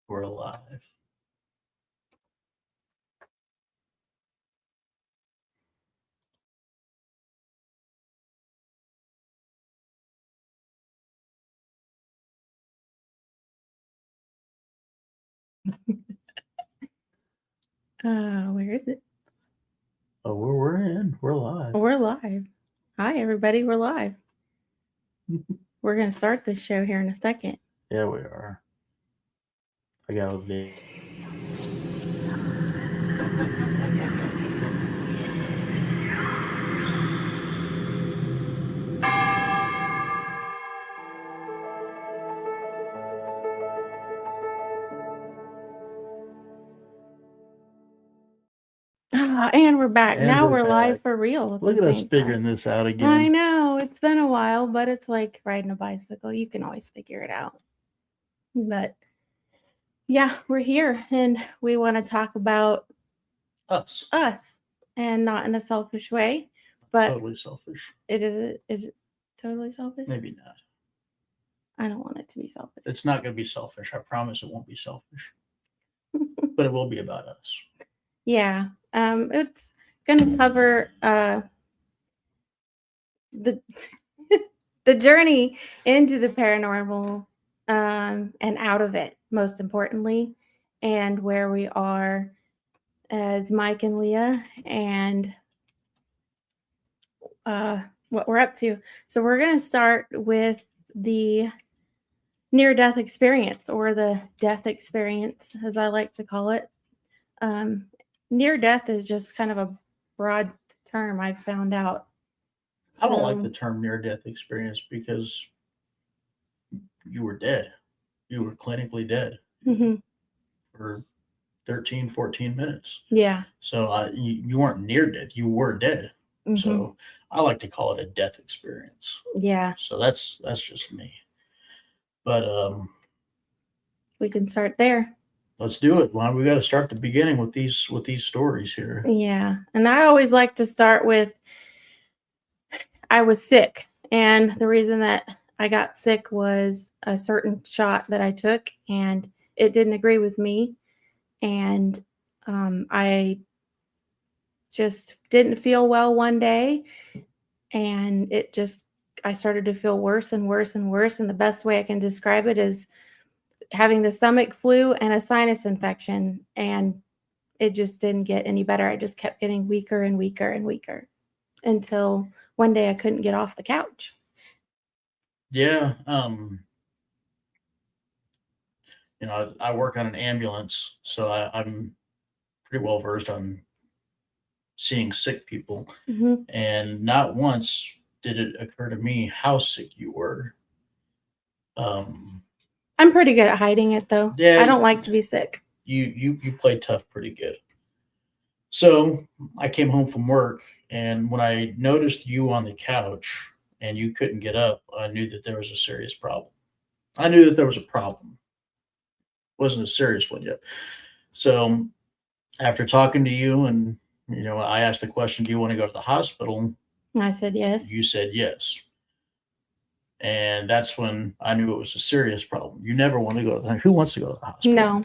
We're alive. Where is it? Oh, we're in. We're live. We're live. Hi, everybody. We're live. We're going to start this show here in a second. Yeah, we are. I got a big. And we're back. And now we're live back. for real. Look at us figuring this out again. I know. It's been a while, but it's like riding a bicycle. You can always figure it out. But yeah, we're here and we want to talk about Us. And not in a selfish way, but Totally selfish. Is it totally selfish? Maybe not. I don't want it to be selfish. It's not going to be selfish. I promise it won't be selfish. But it will be about us. Yeah. It's going to cover the the journey into the paranormal and out of it, most importantly, and where we are as Mike and Leah, and what we're up to. So we're going to start with the near-death experience, or the death experience, as I like to call it. Near-death is just kind of a broad term, I've found out. I don't like the term near-death experience because you were dead. You were clinically dead for 13, 14 minutes. Yeah. So you weren't near death. You were dead. So I like to call it a death experience. Yeah. So that's just me. But we can start there. Let's do it. Well, we got to start the beginning with these stories here. Yeah. And I always like to start with, I was sick. And the reason that I got sick was a certain shot that I took, and it didn't agree with me. And I just didn't feel well one day. And I started to feel worse and worse and worse. And the best way I can describe it is having the stomach flu and a sinus infection. And it just didn't get any better. I just kept getting weaker and weaker and weaker until one day I couldn't get off the couch. Yeah. I work on an ambulance, so I'm pretty well versed on seeing sick people. And not once did it occur to me how sick you were. I'm pretty good at hiding it, though. Yeah, I don't like to be sick. You played tough pretty good. So I came home from work, and when I noticed you on the couch and you couldn't get up, I knew that there was a serious problem. I knew that there was a problem. It wasn't a serious one yet. So after talking to you, and I asked the question, do you want to go to the hospital? I said yes. You said yes. And that's when I knew it was a serious problem. You never want to go to the hospital. Who wants to go to the hospital? No.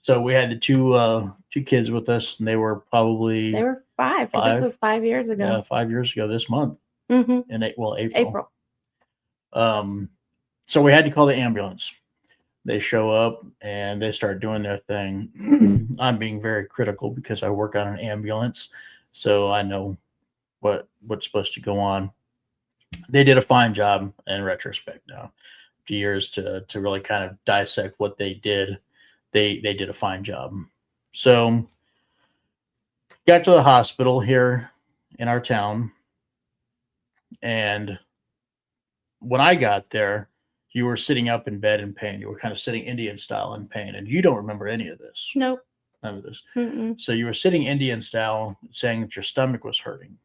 So we had the two kids with us, and they were 5. This was 5 years ago. Yeah, 5 years ago this month. In April. So we had to call the ambulance. They show up and they start doing their thing. I'm being very critical because I work on an ambulance, so I know what's supposed to go on. They did a fine job in retrospect now. After years to really kind of dissect what they did. They did a fine job. So got to the hospital here in our town, and when I got there, you were sitting up in bed in pain. You were kind of sitting Indian style in pain, and you don't remember any of this. Nope. None of this. So you were sitting Indian style, saying that your stomach was hurting.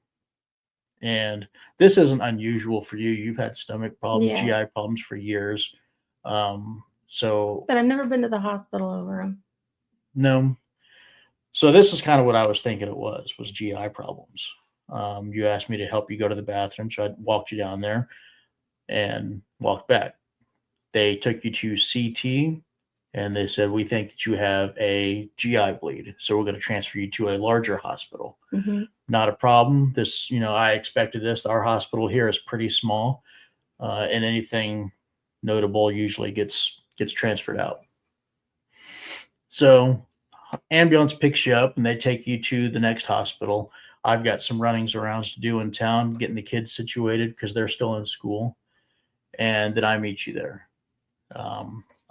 And this isn't unusual for you. You've had stomach problems, GI problems for years. But I've never been to the hospital over them. No. So this is kind of what I was thinking it was GI problems. You asked me to help you go to the bathroom, so I walked you down there and walked back. They took you to CT, And they said, we think that you have a GI bleed, so we're going to transfer you to a larger hospital. Mm-hmm. Not a problem. This, I expected this. Our hospital here is pretty small, and anything notable usually gets transferred out. So ambulance picks you up and they take you to the next hospital. I've got some runnings arounds to do in town, getting the kids situated because they're still in school. And then I meet you there.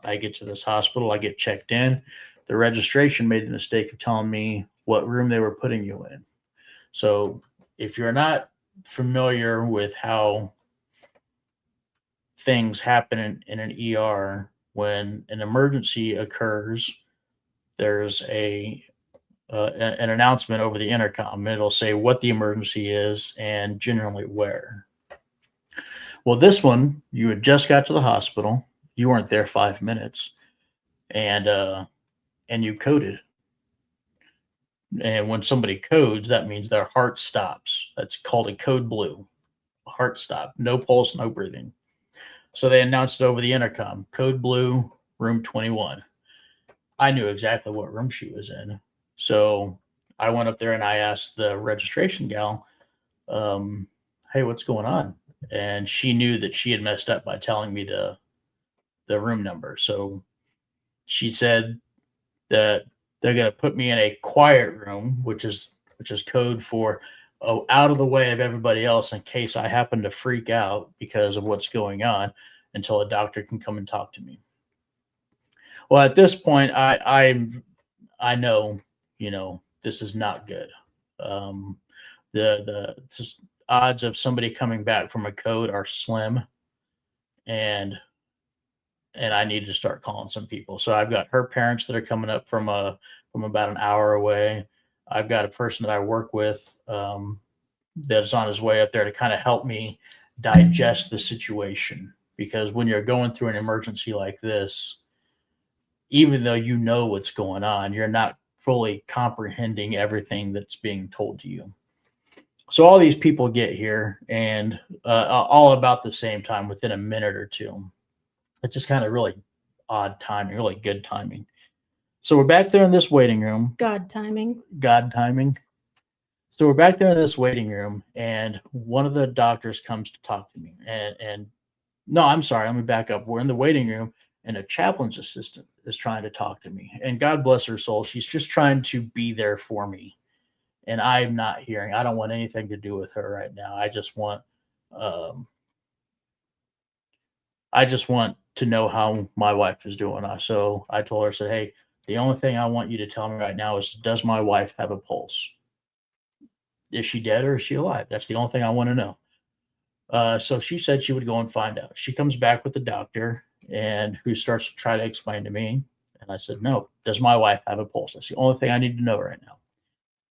I get to this hospital, I get checked in. The registration made the mistake of telling me what room they were putting you in. So if you're not familiar with how things happen in an ER, when an emergency occurs, there's an announcement over the intercom. It'll say what the emergency is and generally where. Well, this one, you had just got to the hospital. You weren't there 5 minutes, and you coded. And when somebody codes, that means their heart stops. That's called a code blue. Heart stop, no pulse, no breathing. So they announced it over the intercom. Code blue, room 21. I knew exactly what room she was in. So I went up there and I asked the registration gal, hey, what's going on? And she knew that she had messed up by telling me the room number. So she said that they're going to put me in a quiet room, which is code for out of the way of everybody else in case I happen to freak out because of what's going on, until a doctor can come and talk to me. Well, at this point, I know, this is not good. The just odds of somebody coming back from a code are slim, and I need to start calling some people. So I've got her parents that are coming up from about an hour away. I've got a person that I work with that's on his way up there to kind of help me digest the situation, because when you're going through an emergency like this, even though you know what's going on, you're not fully comprehending everything that's being told to you. So all these people get here, and all about the same time, within a minute or two. It's just kind of really odd timing, really good timing. So we're back there in this waiting room. God timing. So we're back there in this waiting room, and one of the doctors comes to talk to me. And no, I'm sorry, let me back up. We're in the waiting room, and a chaplain's assistant is trying to talk to me. And God bless her soul, she's just trying to be there for me. And I'm not hearing. I don't want anything to do with her right now. I just want to know how my wife is doing. So I told her, I said, hey, the only thing I want you to tell me right now is, does my wife have a pulse? Is she dead or is she alive? That's the only thing I want to know. So she said she would go and find out. She comes back with the doctor, and who starts to try to explain to me. And I said, no, does my wife have a pulse? That's the only thing I need to know right now.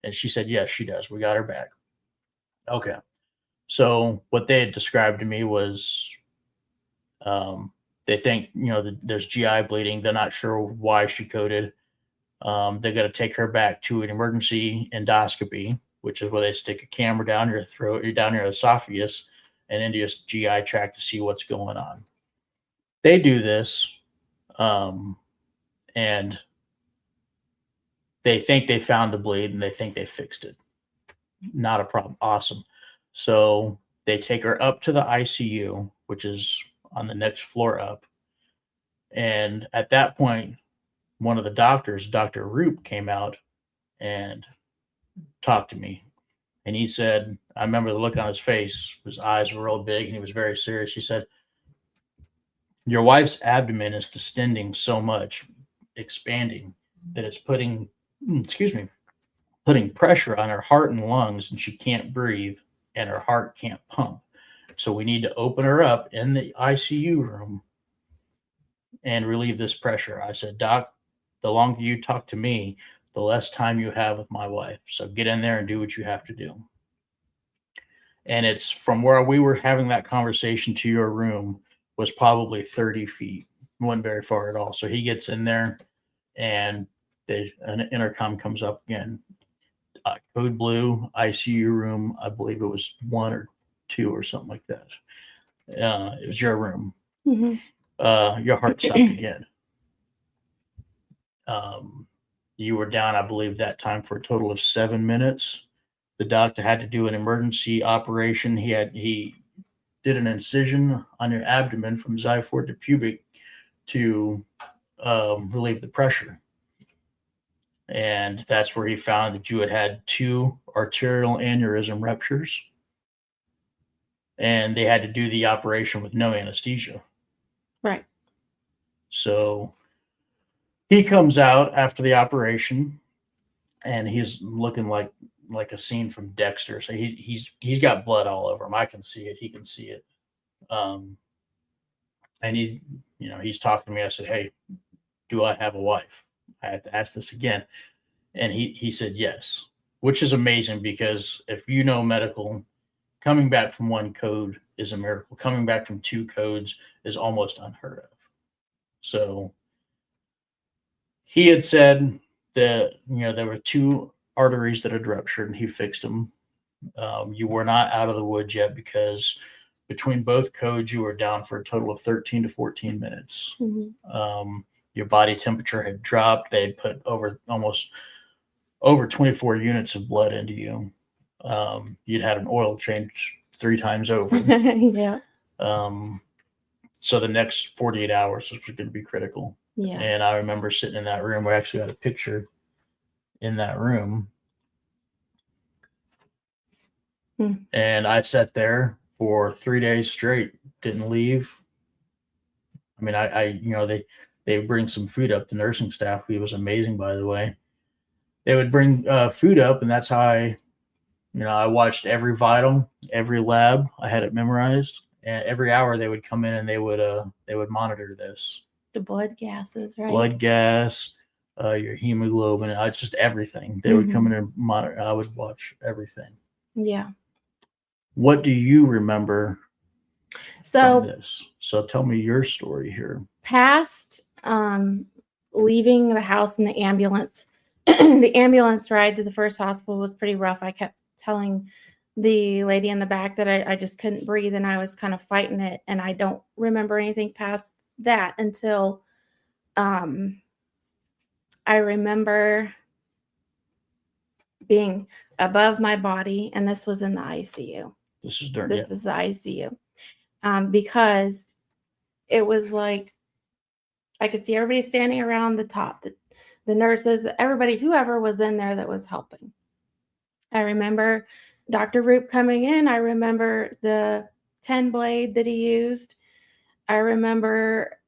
And she said, yes, she does. We got her back. Okay. So what they had described to me was, they think, there's GI bleeding. They're not sure why she coded. They're going to take her back to an emergency endoscopy, which is where they stick a camera down your throat, down your esophagus, and into your GI tract to see what's going on. They do this, and they think they found the bleed, and they think they fixed it. Not a problem. Awesome. So they take her up to the ICU, which is on the next floor up. And at that point, one of the doctors, Dr. Roop, came out and talked to me. And he said, I remember the look on his face, his eyes were real big, and he was very serious. He said, your wife's abdomen is distending so much, expanding, that it's putting pressure on her heart and lungs, and she can't breathe, and her heart can't pump. So we need to open her up in the ICU room and relieve this pressure. I said, Doc, the longer you talk to me, the less time you have with my wife. So get in there and do what you have to do. And it's from where we were having that conversation to your room was probably 30 feet. It wasn't very far at all. So he gets in there, and an intercom comes up again. Code blue, ICU room. I believe it was 1 or 2 or something like that. It was your room. Mm-hmm. Your heart stopped again. You were down, I believe, that time for a total of 7 minutes. The doctor had to do an emergency operation. He did an incision on your abdomen from xiphoid to pubic to relieve the pressure. And that's where he found that you had had 2 arterial aneurysm ruptures. And they had to do the operation with no anesthesia. Right. So he comes out after the operation, and he's looking like a scene from Dexter. So he's got blood all over him. I can see it. He can see it. And he's talking to me. I said, "Hey, do I have a wife?" I had to ask this again, and he said yes, which is amazing because if you know medical, coming back from 1 code is a miracle. Coming back from 2 codes is almost unheard of. So he had said that there were 2 arteries that had ruptured, and he fixed them. You were not out of the woods yet because between both codes, you were down for a total of 13 to 14 minutes. Mm-hmm. Your body temperature had dropped. They had put almost over 24 units of blood into you. You'd had an oil change 3 times over. Yeah. So the next 48 hours was going to be critical. Yeah. And I remember sitting in that room. We actually had a picture in that room. And I sat there for 3 days straight, didn't leave. I mean, they bring some food up. The nursing staff, he was amazing, by the way. They would bring food up, and that's how I watched every vital, every lab. I had it memorized, and every hour they would come in and they would monitor this. The blood gases, right? Blood gas, your hemoglobin, just everything. They would come in and monitor. I would watch everything. Yeah. What do you remember from this? So tell me your story here. Past leaving the house in the ambulance, the ambulance ride to the first hospital was pretty rough. I kept telling the lady in the back that I just couldn't breathe, and I was kind of fighting it. And I don't remember anything past that until I remember being above my body, and this was in the ICU. This is during this is the ICU, because it was like I could see everybody standing around the top, the nurses, everybody, whoever was in there that was helping. I remember Dr. Roop coming in. I remember the 10 blade that he used. I remember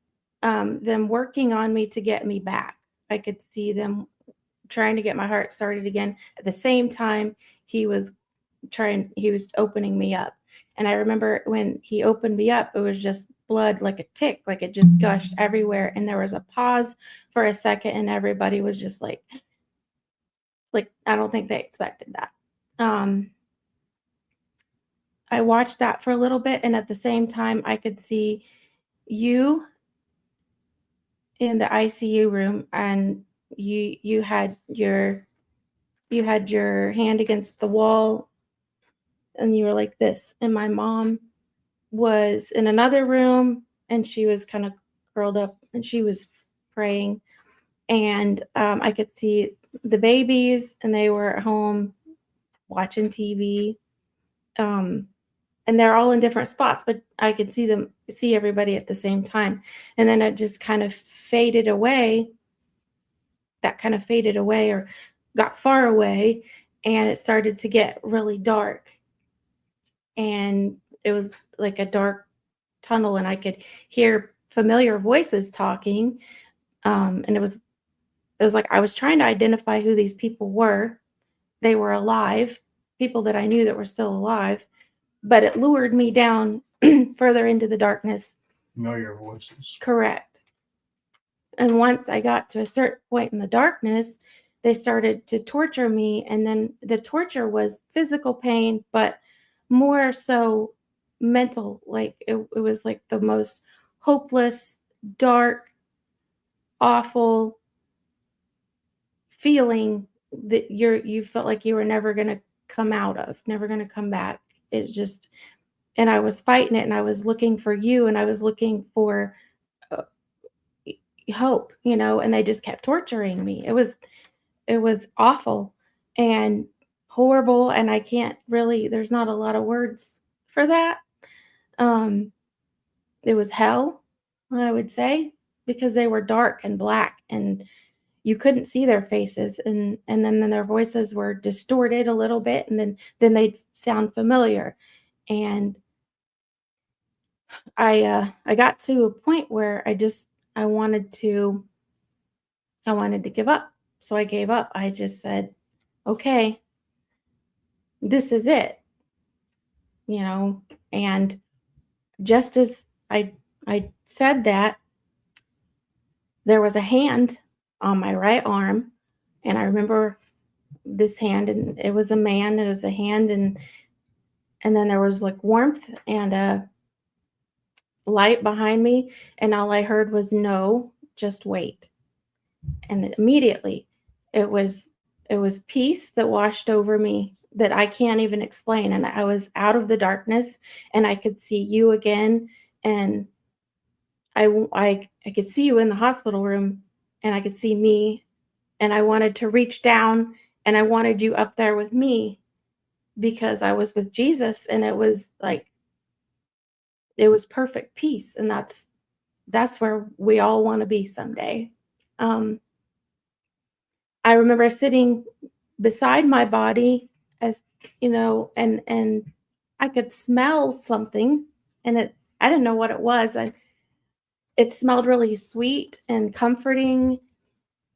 them working on me to get me back. I could see them trying to get my heart started again. At the same time, he was opening me up. And I remember when he opened me up, it was just blood like a tick, like it just gushed everywhere. And there was a pause for a second, and everybody was just like I don't think they expected that. I watched that for a little bit, and at the same time, I could see you in the ICU room, and you had your hand against the wall, and you were like this. And my mom was in another room, and she was kind of curled up, and she was praying. And I could see the babies, and they were at home watching TV. And they're all in different spots, but I could see everybody at the same time. And then it just kind of faded away. That kind of faded away or got far away, and it started to get really dark. And it was like a dark tunnel, and I could hear familiar voices talking. And it was like I was trying to identify who these people were. They were alive, people that I knew that were still alive, but it lured me down further into the darkness. Familiar voices. Correct. And once I got to a certain point in the darkness, they started to torture me. And then the torture was physical pain, but more so mental. Like it was like the most hopeless, dark, awful feeling that you felt like you were never going to come out of, never going to come back. It just, and I was fighting it, and I was looking for you, and I was looking for, hope, and they just kept torturing me. It was awful and horrible, and I can't really, there's not a lot of words for that. It was hell, I would say, because they were dark and black and you couldn't see their faces, and then their voices were distorted a little bit, and then they'd sound familiar. And I got to a point where I wanted to give up. So I gave up. I just said, okay, this is it, and just as I said that, there was a hand on my right arm, and I remember this hand, and it was a man. It was a hand, and then there was like warmth and a light behind me, and all I heard was, no, just wait. And immediately it was peace that washed over me that I can't even explain, and I was out of the darkness, and I could see you again, and I could see you in the hospital room, and I could see me, and I wanted to reach down, and I wanted you up there with me because I was with Jesus, and it was perfect peace, and that's where we all want to be someday. I remember sitting beside my body, as and I could smell something, and I didn't know what it was. It smelled really sweet and comforting,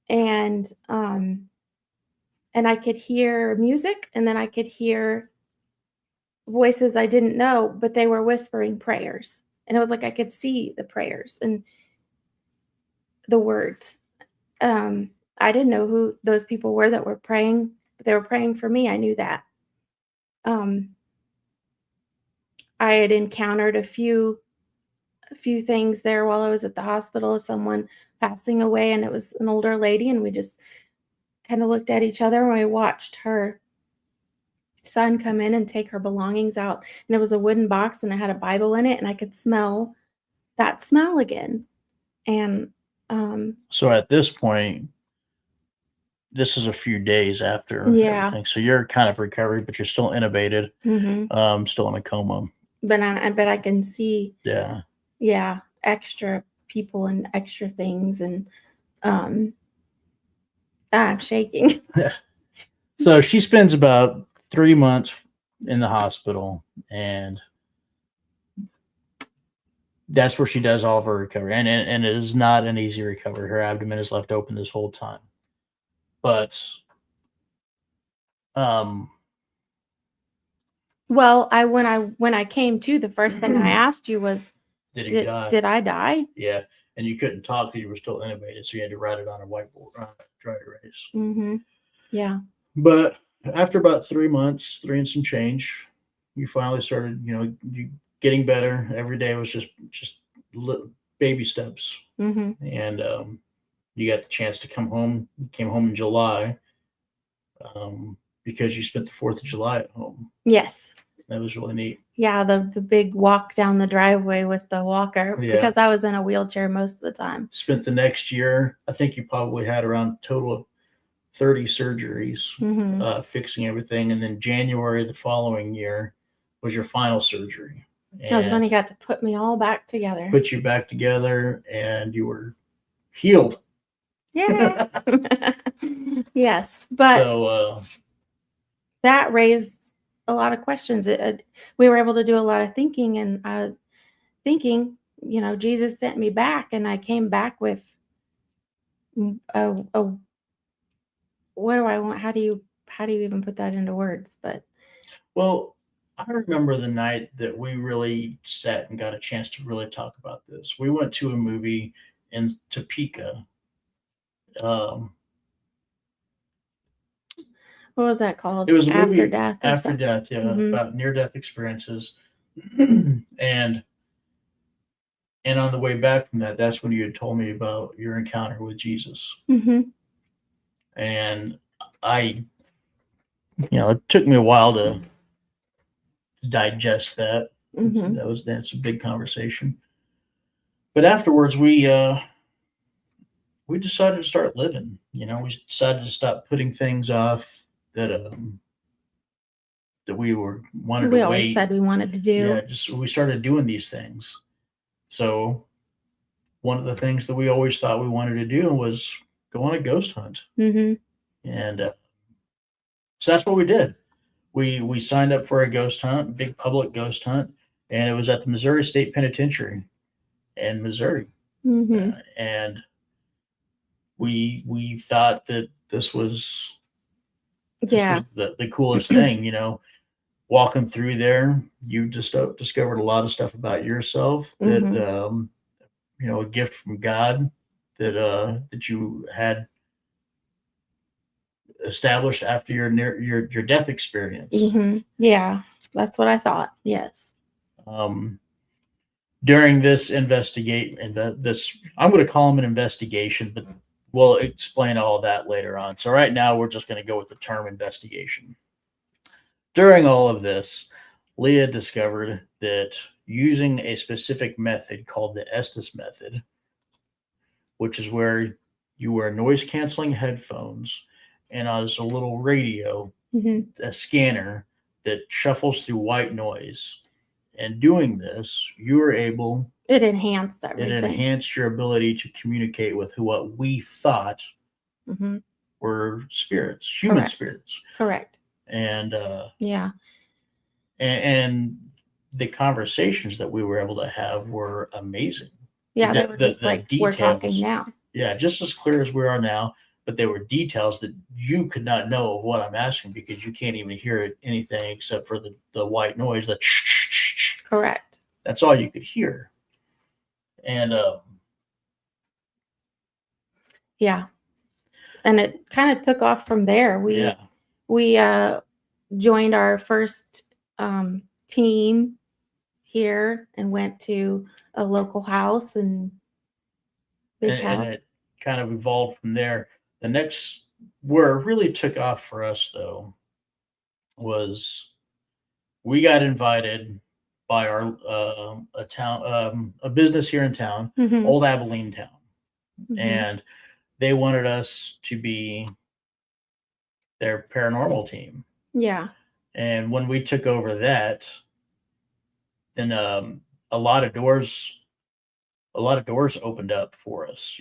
and I could hear music, and then I could hear voices I didn't know, but they were whispering prayers. And it was like I could see the prayers and the words. I didn't know who those people were that were praying, but they were praying for me. I knew that. I had encountered a few things there while I was at the hospital, someone passing away, and it was an older lady, and we just kind of looked at each other, and we watched her son come in and take her belongings out, and it was a wooden box, and it had a Bible in it, and I could smell that smell again. And so at this point, this is a few days after everything. So you're kind of recovered, but you're still intubated, still in a coma. But I can see, yeah, extra people and extra things, and I'm shaking. So she spends about 3 months in the hospital, and that's where she does all of her recovery. And it is not an easy recovery. Her abdomen is left open this whole time. But well, when I came to, the first thing I asked you was, did I die? Yeah, and you couldn't talk because you were still intubated, so you had to write it on a whiteboard, dry erase. Yeah. But after about 3 months, 3 and some change, you finally started, you getting better. Every day was just little baby steps, and you got the chance to come home. You came home in July, because you spent the 4th of July at home. Yes. That was really neat. Yeah, the big walk down the driveway with the walker, because I was in a wheelchair most of the time. Spent the next year, I think you probably had around a total of 30 surgeries, fixing everything. And then January the following year was your final surgery. That was when he got to put me all back together. Put you back together, and you were healed. Yeah. Yes. But so that raised a lot of questions. We were able to do a lot of thinking, and I was thinking, Jesus sent me back, and I came back with a what do I want? How do you even put that into words? But well, I remember the night that we really sat and got a chance to really talk about this. We went to a movie in Topeka. What was that called? It was a After movie Death. After Death, about near-death experiences. and on the way back from that, that's when you had told me about your encounter with Jesus. And it took me a while to digest that. That's a big conversation. But afterwards, we we decided to start living. We decided to stop putting things off that we wanted We to always wait. said we wanted to Yeah, do. just we started doing these things. So one of the things that we always thought we wanted to do was go on a ghost hunt, Mm-hmm. and so that's what we did. We signed up for a ghost hunt, big public ghost hunt, and it was at the Missouri State Penitentiary in Missouri, Mm-hmm. and we thought that this Yeah. was the coolest thing. Walking through there, you just discovered a lot of stuff about yourself that Mm-hmm. a gift from God that you had established after your death experience. Mm-hmm. Yeah. That's what I thought. Yes. Um, During this investigate and this, I'm going to call them an investigation, but we'll explain all that later on. So right now, we're just going to go with the term investigation. During all of this, Leah discovered that using a specific method called the Estes method, which is where you wear noise canceling headphones and as a little radio, Mm-hmm. a scanner that shuffles through white noise. And doing this, you were able, It enhanced it everything. enhanced your ability to communicate with what we thought Mm-hmm. were spirits, human Correct. spirits. Correct. And Yeah. and the conversations that we were able to have were amazing. Yeah, they were just like we're talking details. now. Yeah, just as clear as we are now, but they were details that you could not know of what I'm asking because you can't even hear anything except for the white noise. Correct. That's all you could hear. And Yeah. And it kind of took off from there. yeah, We joined our first team here and went to a local house and big and house. it kind of evolved from there. The next where it really took off for us though was we got invited by our a business here in town, Mm-hmm. Old Abilene Town, Mm-hmm. and they wanted us to be their paranormal team. Yeah. And when we took over that, then a lot of doors opened up for us.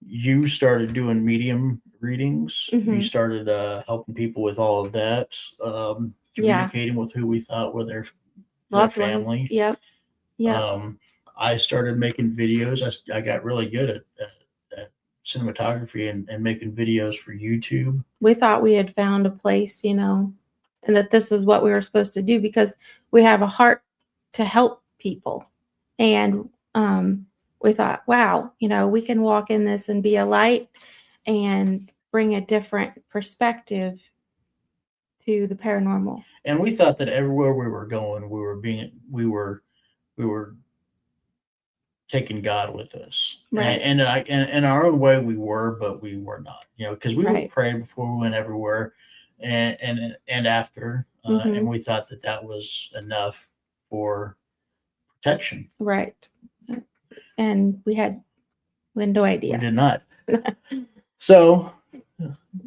You started doing medium readings. Mm-hmm. You started helping people with all of that, communicating with who we thought were their Loved family. ones. Yep. Yep. I started making videos. I got really good at cinematography and making videos for YouTube. We thought we had found a place, and that this is what we were supposed to do because we have a heart to help people. And we thought, wow, we can walk in this and be a light and bring a different perspective to the paranormal. And we thought that everywhere we were going, we were taking God with us. Right. And in our own way we were, but we were not, because we Right. would pray before we went everywhere and after, Mhm. and we thought that was enough for protection. Right. And we had no idea. We did not. So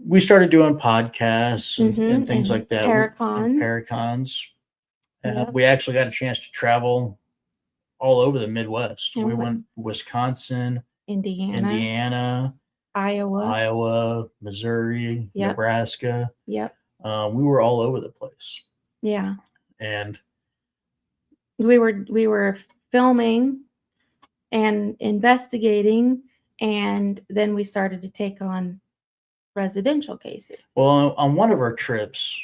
we started doing podcasts and things like that. Paracons. Yep. We actually got a chance to travel all over the Midwest. And We went Wisconsin, Indiana, Iowa, Missouri, Yep. Nebraska. Yep. We were all over the place. Yeah. And we were filming and investigating, and then we started to take on residential cases. Well, on one of our trips,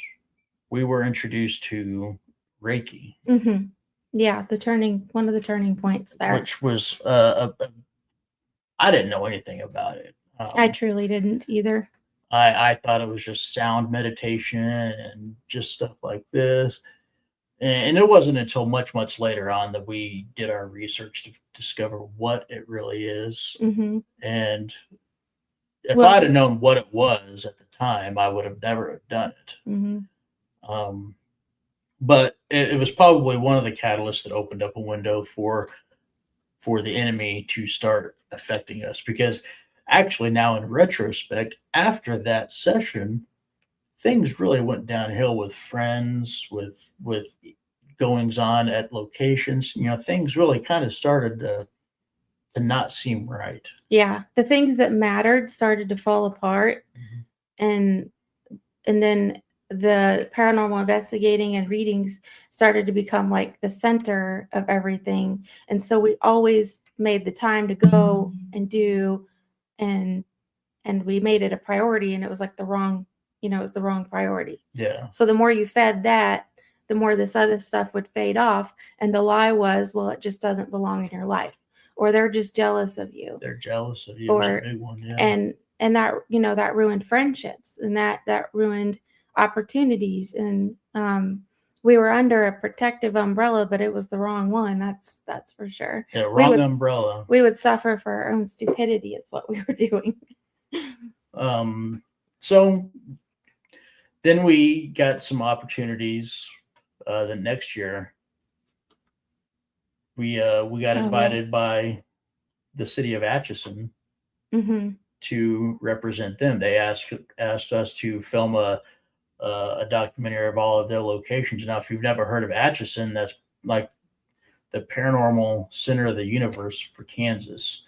we were introduced to Reiki. Mm-hmm. Yeah, one of the turning points there. Which was, I didn't know anything about it. I truly didn't either. I thought it was just sound meditation and just stuff like this. And it wasn't until much, much later on that we did our research to discover what it really is. Mm-hmm. And if I'd have known what it was at the time, I would have never have done it. Mm-hmm. But it was probably one of the catalysts that opened up a window for for the enemy to start affecting us. Because actually, now in retrospect, after that session, things really went downhill with friends, with goings on at locations. Things really kind of started to not seem right. Yeah, the things that mattered started to fall apart, and then the paranormal investigating and readings started to become like the center of everything. And so we always made the time to go and do, and we made it a priority, and it was like the wrong, it was the wrong priority. Yeah. So the more you fed that, the more this other stuff would fade off. And the lie was, well, it just doesn't belong in your life, or they're just jealous of you. They're jealous of you. Or It's a big one. Yeah. and that, that ruined friendships, and that ruined opportunities. And we were under a protective umbrella, but it was the wrong one. That's for sure. Yeah, wrong umbrella. We would suffer for our own stupidity is what we were doing. So then we got some opportunities. The next year, we got invited by the city of Atchison to represent them. They asked us to film a documentary of all of their locations. Now, if you've never heard of Atchison, that's like the paranormal center of the universe for Kansas.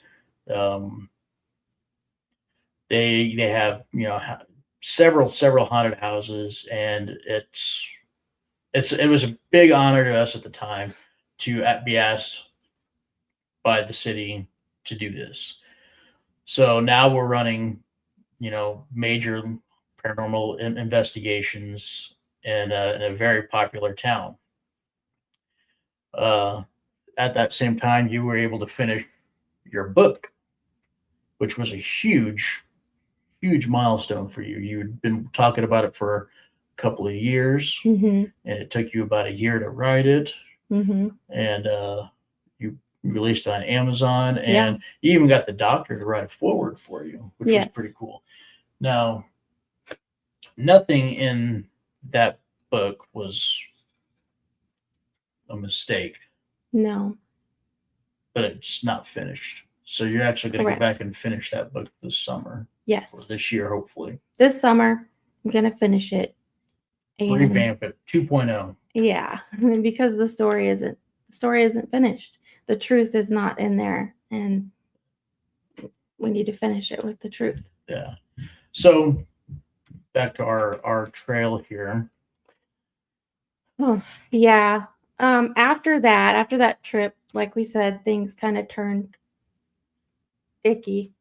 They have several haunted houses, and it was a big honor to us at the time to be asked by the city to do this. So now we're running, major paranormal investigations in a very popular town. At that same time, you were able to finish your book, which was a huge milestone for you. You'd been talking about it for a couple of years, and it took you about a year to write it. And you released it on Amazon, and you even got the doctor to write a foreword for you, which was pretty cool. Now, nothing in that book was a mistake. No. But it's not finished. So you're actually going to go back and finish that book this summer. Yes. Or this year, hopefully. This summer, I'm going to finish it. And revamp it 2.0. Yeah, because the story isn't finished. The truth is not in there, and we need to finish it with the truth. Yeah. So back to our trail here. Oh, yeah. After that trip, like we said, things kind of turned icky.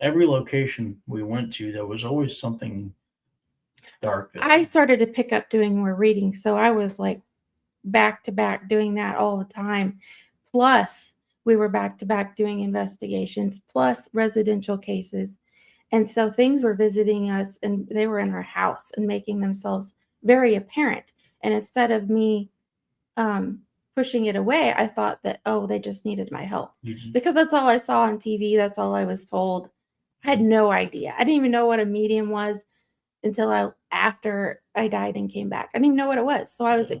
Every location we went to, there was always something dark there. I started to pick up doing more reading, so I was like back to back doing that all the time. Plus, we were back to back doing investigations, plus residential cases. And so things were visiting us, and they were in our house and making themselves very apparent. And instead of me pushing it away, I thought that, they just needed my help. Because that's all I saw on TV. That's all I was told. I had no idea. I didn't even know what a medium was until after I died and came back. I didn't even know what it was. So I was,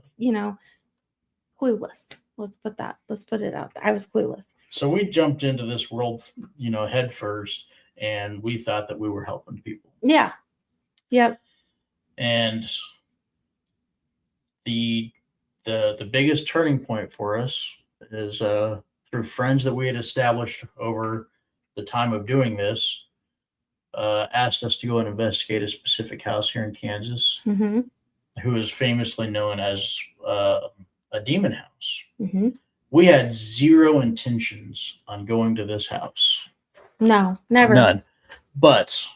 clueless. Let's put it out there. I was clueless. So we jumped into this world, head first, and we thought that we were helping people. Yeah. Yep. And the biggest turning point for us is through friends that we had established over the time of doing this, asked us to go and investigate a specific house here in Kansas, who is famously known as a demon house. We had zero intentions on going to this house. No, never. None. But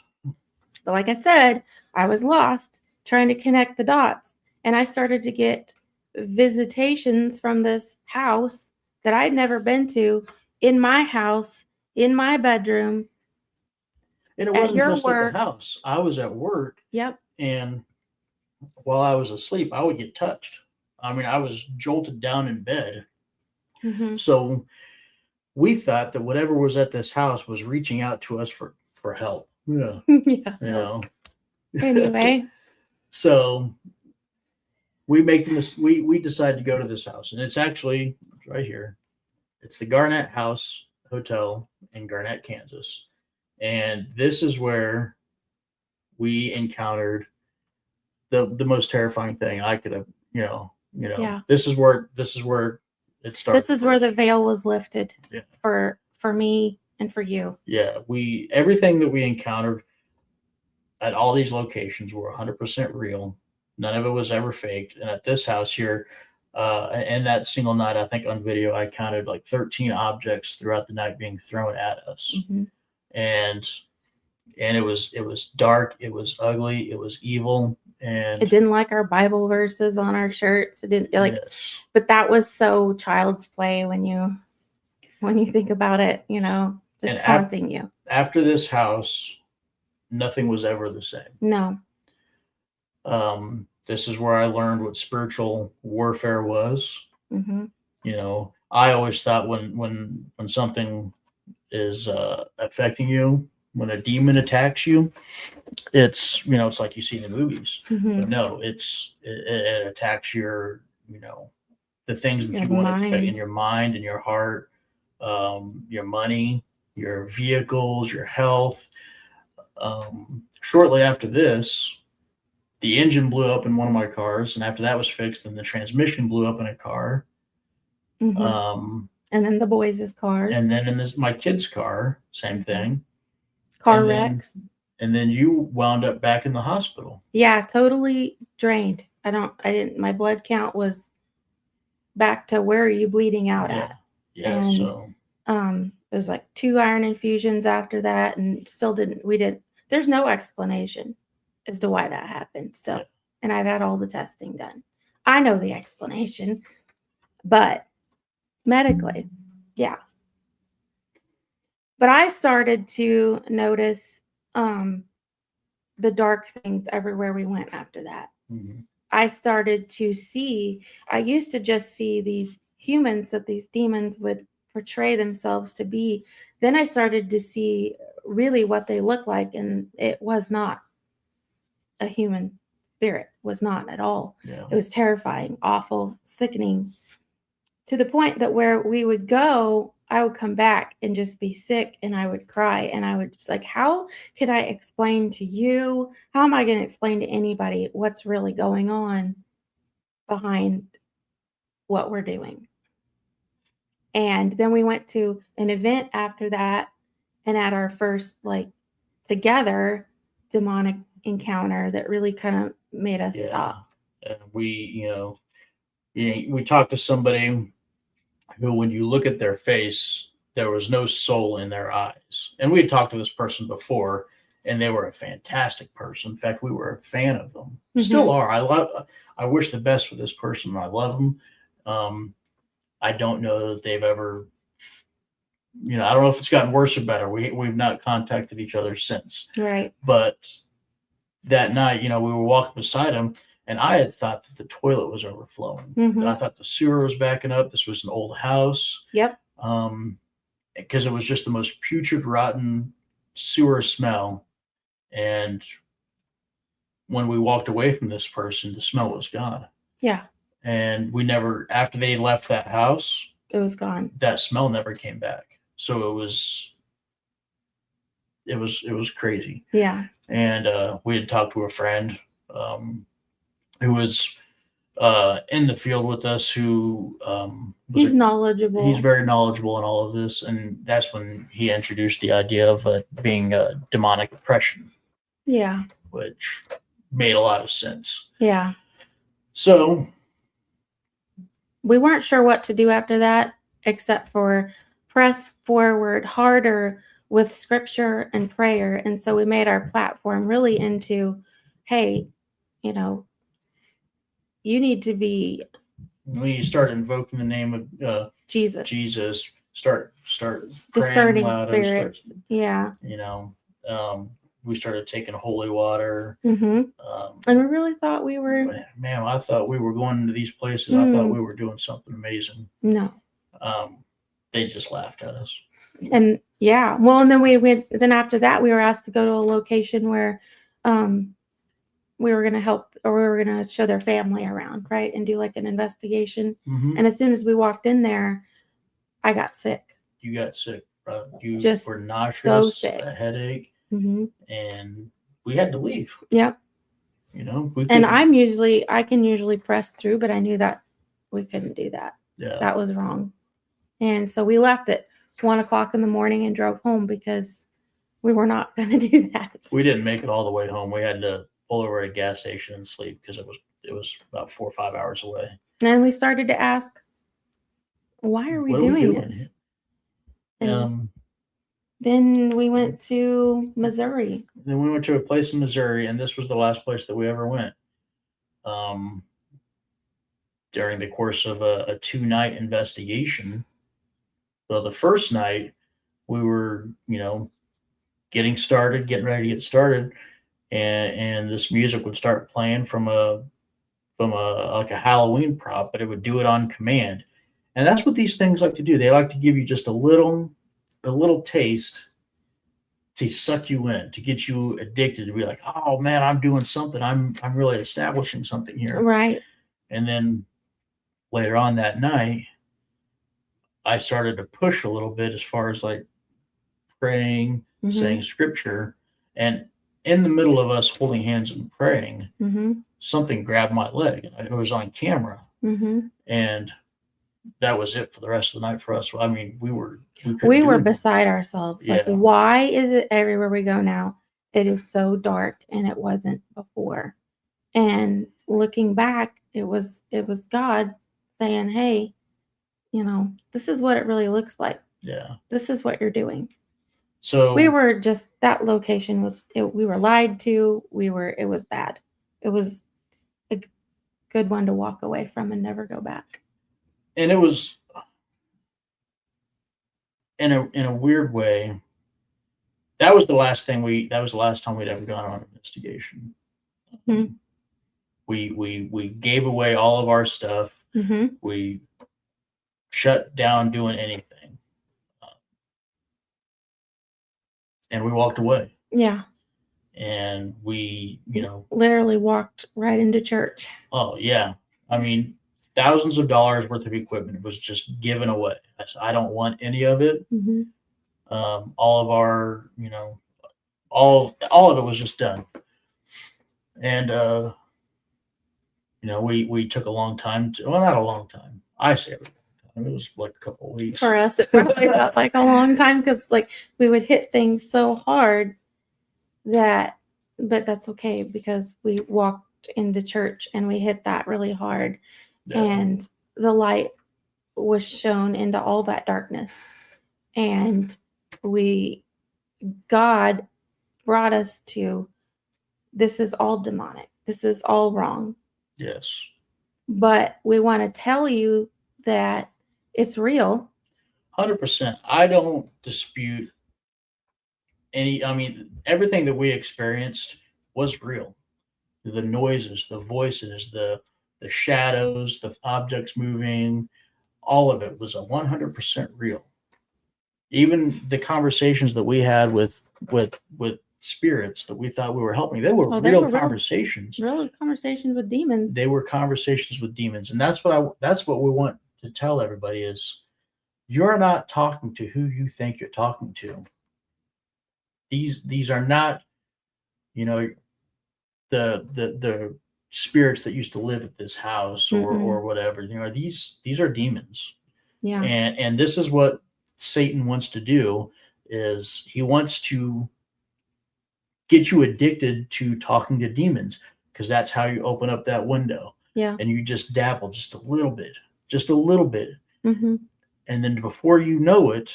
like I said, I was lost trying to connect the dots, and I started to get visitations from this house that I'd never been to, in my house, in my bedroom. And it wasn't just at the house. I was at work. Yep. And while I was asleep, I would get touched. I mean, I was jolted down in bed. So we thought that whatever was at this house was reaching out to us for help. Yeah. Yeah. Anyway. So we decided to go to this house, and it's actually right here. It's the Garnett House Hotel in Garnett, Kansas. And this is where we encountered the most terrifying thing I could have, Yeah. this is where it started. This is where the veil was lifted Yeah. for me and for you. Yeah, everything that we encountered at all these locations were 100% real. None of it was ever faked. And at this house here, and that single night, I think on video, I counted like 13 objects throughout the night being thrown at us. Mm-hmm. And it was dark, it was ugly, it was evil, and it didn't like our Bible verses on our shirts. It didn't like, yes. But that was so child's play when you think about it, just And taunting you. After this house, nothing was ever the same. No. This is where I learned what spiritual warfare was. Mm-hmm. I always thought when something is affecting you, when a demon attacks you, it's it's like you see in the movies. Mm-hmm. But no, it attacks your the things that your you want to mind. expect in your mind and your heart, your money, your vehicles, your health. Shortly after this, the engine blew up in one of my cars, and after that was fixed, then the transmission blew up in a car. Mm-hmm. And then the boys' cars. And then in my kid's car, same thing. Car wrecks. And then you wound up back in the hospital. Yeah, totally drained. My blood count was back to where are you bleeding out at? Yeah. And, so it was like 2 iron infusions after that, and there's no explanation as to why that happened still. Yeah. And I've had all the testing done. I know the explanation, but medically, yeah. But I started to notice the dark things everywhere we went after that. Mm-hmm. I started to see, I used to just see these humans that these demons would portray themselves to be. Then I started to see really what they look like, and it was not a human spirit, was not at all. Yeah. It was terrifying, awful, sickening, to the point that where we would go, I would come back and just be sick, and I would cry, and I would just like, how can I explain to you? How am I going to explain to anybody what's really going on behind what we're doing? And then we went to an event after that, and at our first together demonic encounter that really kind of made us stop. And we talked to somebody who, when you look at their face, there was no soul in their eyes. And we had talked to this person before, and they were a fantastic person. In fact, we were a fan of them. Mm-hmm. Still are. I wish the best for this person. I love them. I don't know that they've ever, I don't know if it's gotten worse or better. We've not contacted each other since. Right. But that night, we were walking beside him, and I had thought that the toilet was overflowing. Mm-hmm. I thought the sewer was backing up. This was an old house. Yep. Because it was just the most putrid, rotten sewer smell. And when we walked away from this person, the smell was gone. Yeah. And we never, after they left that house, it was gone. That smell never came back. So it was crazy. Yeah. And we had talked to a friend who was in the field with us, who he's knowledgeable. He's very knowledgeable in all of this, and that's when he introduced the idea of being demonic oppression. Yeah. Which made a lot of sense. Yeah. So we weren't sure what to do after that, except for press forward harder with scripture and prayer. And so we made our platform really into, hey, you need to be. We started invoking the name of Jesus. Start discerning louder, spirits. Yeah. We started taking holy water. Mm-hmm. And we really thought we were. Man, I thought we were going into these places. I thought we were doing something amazing. No. They just laughed at us. And yeah, well, and then we went. Then after that, we were asked to go to a location where, we were going to help, or we were going to show their family around, right, and do like an investigation. Mm-hmm. And as soon as we walked in there, I got sick. You got sick. You Just were nauseous, so sick. a headache, Mm-hmm. and we had to leave. Yep. You know, And I can usually press through, but I knew that we couldn't do that. Yeah. That was wrong. And so we left at 1:00 in the morning and drove home because we were not going to do that. We didn't make it all the way home. We had to pull over at a gas station and sleep because it was about 4 or 5 hours away. And we started to ask, why are we doing this? And then we went to Missouri. Then we went to a place in Missouri, and this was the last place that we ever went. During the course of a 2-night investigation. Well, the first night we were, getting ready to get started, and this music would start playing from a like a Halloween prop, but it would do it on command. And that's what these things like to do. They like to give you just a little taste to suck you in, to get you addicted, to be like, oh man, I'm doing something. I'm really establishing something here. Right. And then later on that night, I started to push a little bit as far as like praying, saying scripture. And in the middle of us holding hands and praying, something grabbed my leg. It was on camera. And that was it for the rest of the night for us. I mean, we were beside ourselves. Yeah. Like, why is it everywhere we go now, it is so dark and it wasn't before? And looking back, it was God saying, hey, this is what it really looks like. Yeah. This is what you're doing. So we were just, that location we were lied to. It was bad. It was a good one to walk away from and never go back. And it was in a weird way. That was the last time we'd ever gone on an investigation. We gave away all of our stuff. We shut down doing anything. And we walked away. Yeah. And we, literally walked right into church. Oh, yeah. I mean, thousands of dollars worth of equipment was just given away. I don't want any of it. All of our, all of it was just done. And, we took a long time not a long time. I say it was like a couple of weeks. For us, it probably felt like a long time because we would hit things so hard but that's okay because we walked into church and we hit that really hard. Yeah. And the light was shown into all that darkness. And God brought us to, this is all demonic. This is all wrong. Yes. But we want to tell you that it's real. 100%. I don't dispute everything that we experienced was real. The noises, the voices, the shadows, the objects moving, all of it was 100% real. Even the conversations that we had with spirits that we thought we were helping, they were real conversations. Real conversations with demons. They were conversations with demons. And that's what we want to tell everybody is, you're not talking to who you think you're talking to. These are not, the spirits that used to live at this house or whatever. These are demons. Yeah. And this is what Satan wants to do, is he wants to get you addicted to talking to demons, because that's how you open up that window. Yeah. And you just dabble just a little bit. Mm-hmm. And then before you know it,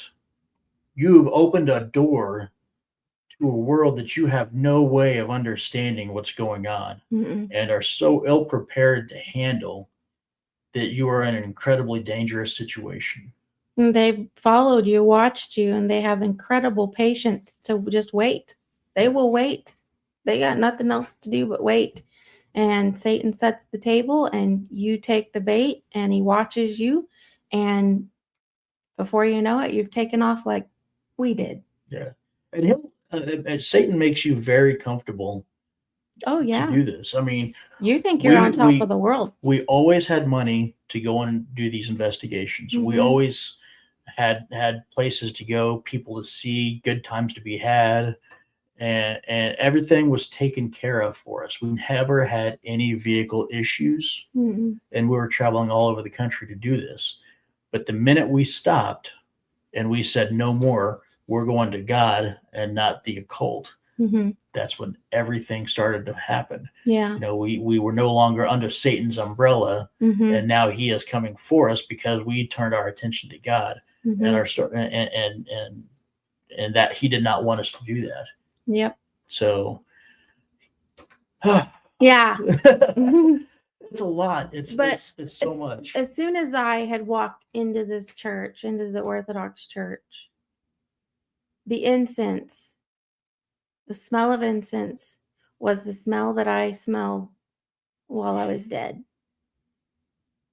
you've opened a door to a world that you have no way of understanding what's going on, and are so ill prepared to handle that you are in an incredibly dangerous situation. They followed you, watched you, and they have incredible patience to just wait. They will wait. They got nothing else to do but wait. And Satan sets the table and you take the bait and he watches you. And before you know it, you've taken off like we did. Yeah. And Satan makes you very comfortable. Oh, yeah. To do this. I mean, you think you're on top of the world. We always had money to go and do these investigations. We always had places to go, people to see, good times to be had, and everything was taken care of for us. We never had any vehicle issues, Mm-mm. and we were traveling all over the country to do this. But the minute we stopped and we said no more, we're going to God and not the occult, Mm-hmm. that's when everything started to happen. Yeah. You know, we were no longer under Satan's umbrella, Mm-hmm. and now he is coming for us because we turned our attention to God, Mm-hmm. and our and that he did not want us to do that. Yep. So Yeah. it's a lot. It's so much. As soon as I had walked into this church, into the Orthodox church, the incense, the smell of incense was the smell that I smelled while I was dead.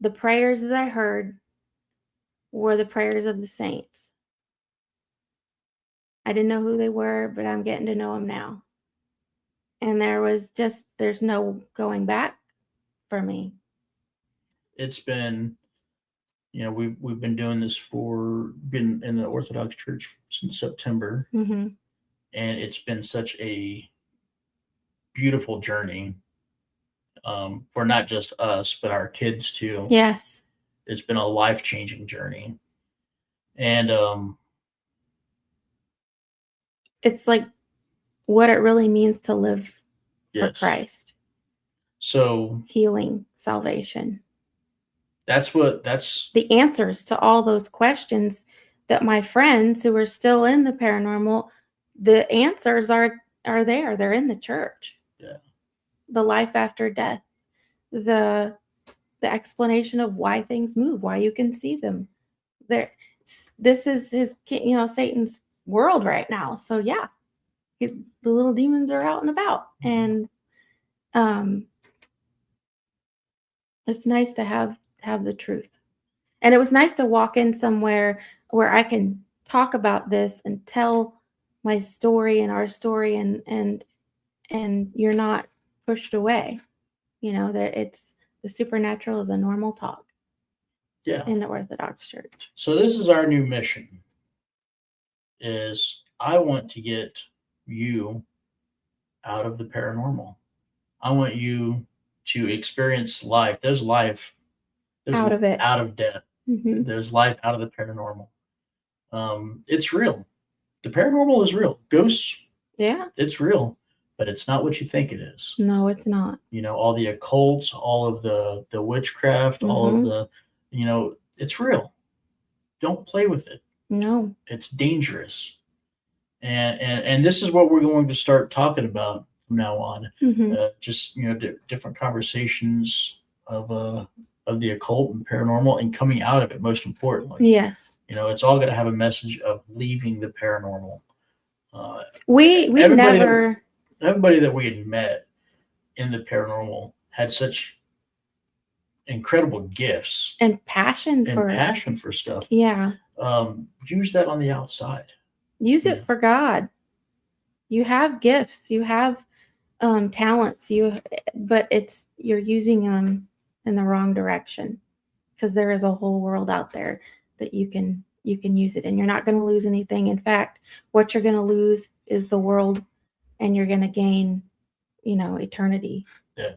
The prayers that I heard were the prayers of the saints. I didn't know who they were, but I'm getting to know them now. And there's no going back for me. It's been, you know, we've been doing this been in the Orthodox Church since September, Mm-hmm. and it's been such a beautiful journey, for not just us but our kids too. Yes. It's been a life-changing journey, and It's like what it really means to live for yes. Christ. So Healing, salvation. that's The answers to all those questions that my friends who are still in the paranormal, the answers are there. They're in the church. Yeah. The life after death, the explanation of why things move, why you can see them. This is Satan's world right now. So yeah, the little demons are out and about, and it's nice to have the truth. And it was nice to walk in somewhere where I can talk about this and tell my story and our story, and you're not pushed away. You know, it's the supernatural is a normal talk. Yeah. In the Orthodox Church. So this is our new mission. Is I want to get you out of the paranormal. I want you to experience life. There's life. There's out of it. Out of death. Mm-hmm. There's life out of the paranormal. It's real. The paranormal is real. Ghosts. Yeah. It's real, but it's not what you think it is. No, it's not. You know, all the occults, all of the witchcraft, all of the, you know, it's real. Don't play with it. No. It's dangerous. And this is what we're going to start talking about from now on. Just, you know, different conversations of the occult and paranormal, and coming out of it, most importantly. Yes. You know, it's all going to have a message of leaving the paranormal. We never. Everybody that we had met in the paranormal had such incredible gifts and passion for stuff. Yeah. Use that on the outside. Use it for God. You have gifts. You have talents. But you're using them in the wrong direction, because there is a whole world out there that you can use it, and you're not going to lose anything. In fact, what you're going to lose is the world, and you're going to gain, eternity. Yeah.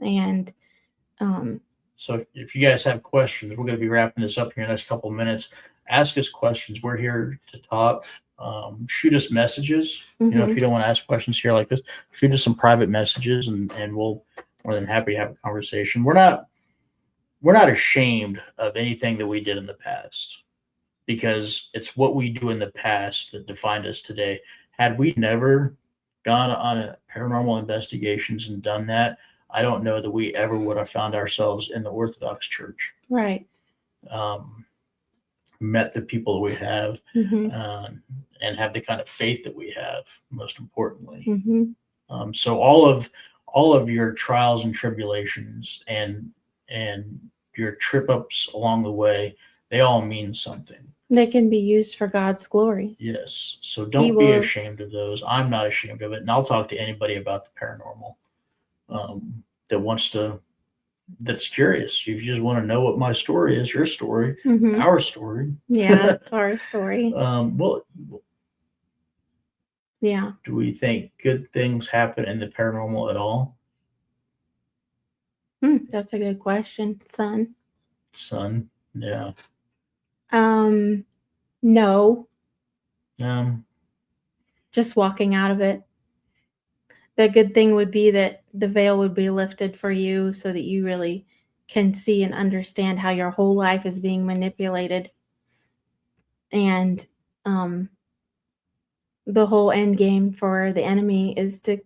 And so if you guys have questions, we're going to be wrapping this up here in the next couple of minutes. Ask us questions. We're here to talk. Shoot us messages. You know, if you don't want to ask questions here like this, shoot us some private messages, and we'll more than happy to have a conversation. We're not ashamed of anything that we did in the past, because it's what we do in the past that defined us today. Had we never gone on a paranormal investigations and done that, I don't know that we ever would have found ourselves in the Orthodox Church. Right. Met the people that we have, and have the kind of faith that we have, most importantly. So all of your trials and tribulations and your trip ups along the way, they all mean something. They can be used for God's glory. Yes. So don't be ashamed of those. I'm not ashamed of it. And I'll talk to anybody about the paranormal that wants to that's curious. If you just want to know what my story is, your story, Mhm. our story. Yeah, our story. Well, Yeah. do we think good things happen in the paranormal at all, That's a good question, son. son? Yeah. No, Um, just walking out of it. The good thing would be that the veil would be lifted for you so that you really can see and understand how your whole life is being manipulated. And the whole end game for the enemy is to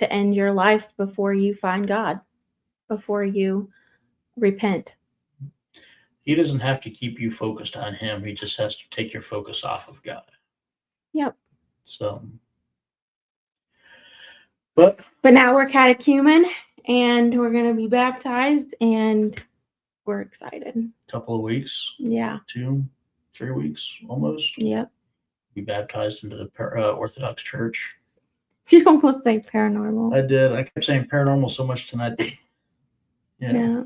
end your life before you find God, before you repent. he doesn't have to keep you focused on him. He just has to take your focus off of God. Yep. So, but now we're catechumen and we're going to be baptized and we're excited. couple of weeks, Yeah. 2, 3 weeks almost. Yep. Be baptized into the Orthodox Church. Did you almost say paranormal? I did. I kept saying paranormal so much tonight. Yeah.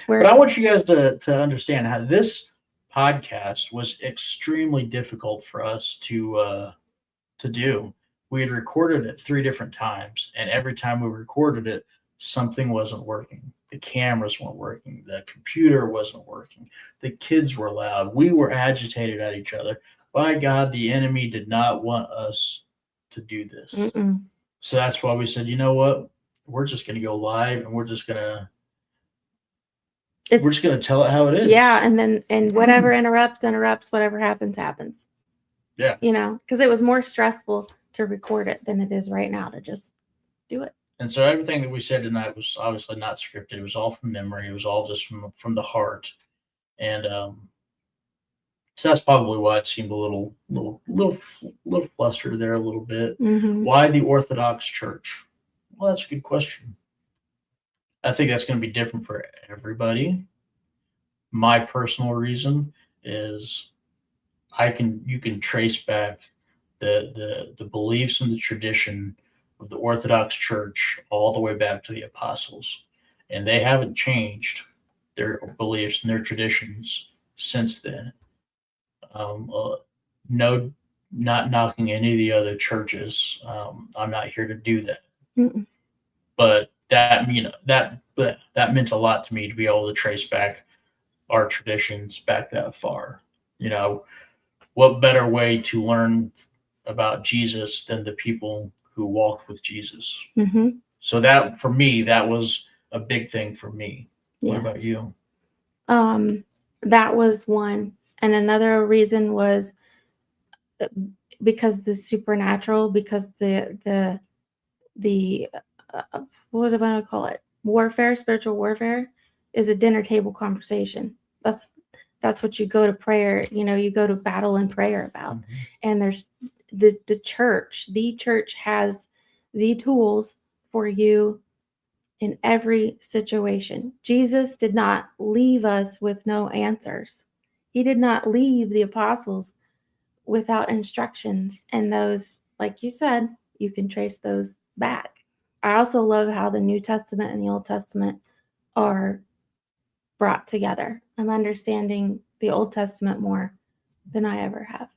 But I want you guys to understand how this podcast was extremely difficult for us to do. We had recorded it 3 different times, and every time we recorded it, something wasn't working. The cameras weren't working. The computer wasn't working. The kids were loud. We were agitated at each other. By God, the enemy did not want us to do this. Mm-mm. So that's why we said, you know what? We're just going to go live, and we're just going to tell it how it is. Yeah, and whatever interrupts, whatever happens. Yeah. Because it was more stressful to record it than it is right now to just do it. And so everything that we said tonight was obviously not scripted. It was all from memory. It was all just from the heart. And so that's probably why it seemed a little flustered there a little bit. Mm-hmm. Why the Orthodox Church? Well, that's a good question. I think that's going to be different for everybody. My personal reason is you can trace back the beliefs and the tradition of the Orthodox Church all the way back to the apostles, and they haven't changed their beliefs and their traditions since then. No, not knocking any of the other churches. I'm not here to do that. Mm-mm. But that meant a lot to me to be able to trace back our traditions back that far. What better way to learn about Jesus than the people who walked with Jesus? Mm-hmm. So that, for me, that was a big thing for me. What Yes. about you? That was one. And another reason was because the supernatural, because the what do I want to call it? Spiritual warfare is a dinner table conversation. That's what you go to prayer, you go to battle and prayer about. Mm-hmm. And there's the church has the tools for you in every situation. Jesus did not leave us with no answers. He did not leave the apostles without instructions. And those, like you said, you can trace those back. I also love how the New Testament and the Old Testament are brought together. I'm understanding the Old Testament more than I ever have.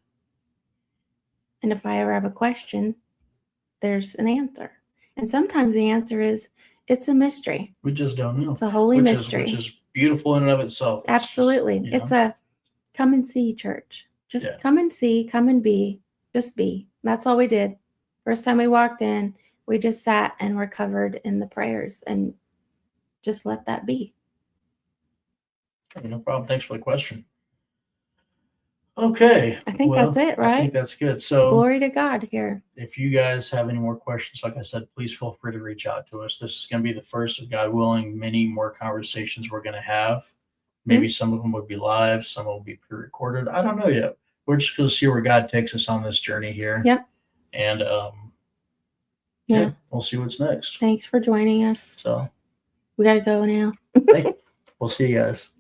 And if I ever have a question, there's an answer. And sometimes the answer is it's a mystery. We just don't know. It's a holy mystery. Which is beautiful in and of itself. Absolutely. It's a come and see church. Just come and see, come and be, just be. That's all we did. First time we walked in, we just sat and were covered in the prayers and just let that be. No problem. Thanks for the question. Okay. I think that's it, right? I think that's good. So glory to God here. If you guys have any more questions, like I said, please feel free to reach out to us. This is going to be the first of, God willing, many more conversations we're going to have. Maybe some of them would be live, some will be pre-recorded. I don't know yet. We're just going to see where God takes us on this journey here. Yep. And we'll see what's next. Thanks for joining us. So we got to go now. We'll see you guys.